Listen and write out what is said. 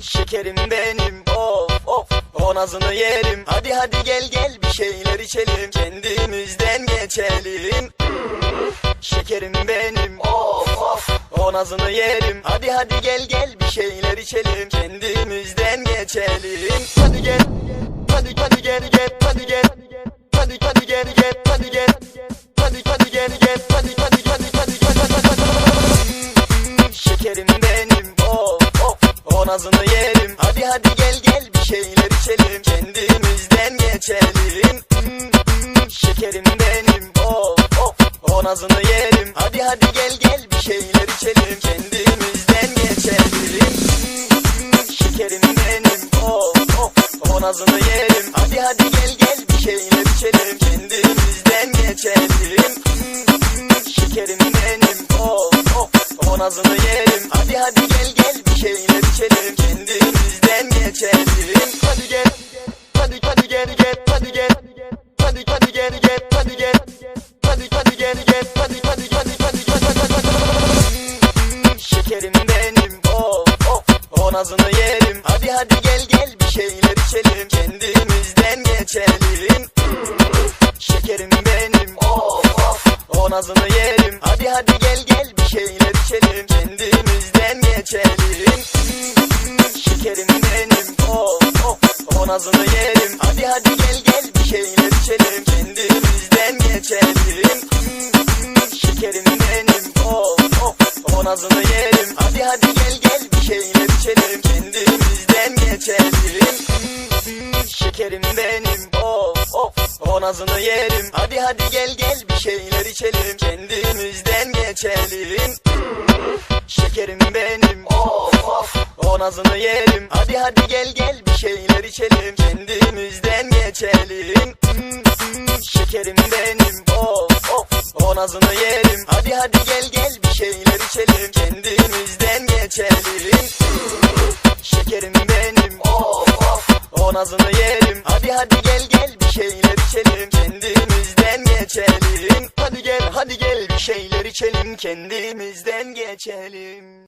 Şekerim benim, of of, o nazını yerim. Hadi hadi gel gel bir şeyler içelim, kendimizden geçelim. Şekerim benim, of of, o nazını yerim. Hadi hadi gel gel bir şeyler içelim, kendimizden geçelim. Hadi gel, hadi hadi gel gel, hadi gel, hadi hadi gel gel, hadi gel, hadi hadi gel gel, hadi hadi hadi hadi hadi. Şekerim benim, of of, o nazını yerim. Hadi hadi gel gel bir şeyler içelim, kendimizden geçelim. Şekerim benim, of of, o nazını yerim. Hadi hadi gel gel bir şeyler içelim, kendimizden geçelim. Şekerim benim, of of, o nazını yerim. Hadi hadi gel gel bir şeyler içelim, kendimizden geçelim. Şekerim benim, of of, o nazını yerim. Hadi hadi gel gel bir şeyler içelim, kendimizden geçelim. Hadi gel, hadi hadi gel gel, hadi gel, hadi hadi gel gel, hadi gel, hadi hadi gel gel, hadi hadi hadi hadi hadi. Şekerim benim, of of, o nazını yerim. Hadi hadi gel gel bir şeyler içelim, kendimizden geçelim. Şekerim benim, of of, o nazını yerim. Hadi hadi gel gel bir şeyler içelim, kendimizden geçelim. Şekerim benim, of of, o nazını yerim. Hadi hadi gel gel bir şeyler içelim, kendimizden geçelim. Şekerim benim, of of, o nazını yerim. Hadi hadi gel gel bir şeyler içelim, kendimizden geçelim. Şekerim benim, of of, o nazını yerim. Hadi hadi gel gel bir şeyler içelim, kendimizden geçelim. Şekerim benim, of of, o nazını yerim. Hadi hadi gel gel bir şeyler içelim, kendimizden geçelim. Şekerim benim, of of, o nazını yerim. Hadi hadi gel gel bir şeyler içelim, kendimizden geçelim. Şekerim benim, of of, o nazını yerim. Hadi hadi gel gel bir şeyler içelim, kendimizden geçelim. Hadi gel bir şeyler içelim, kendimizden geçelim.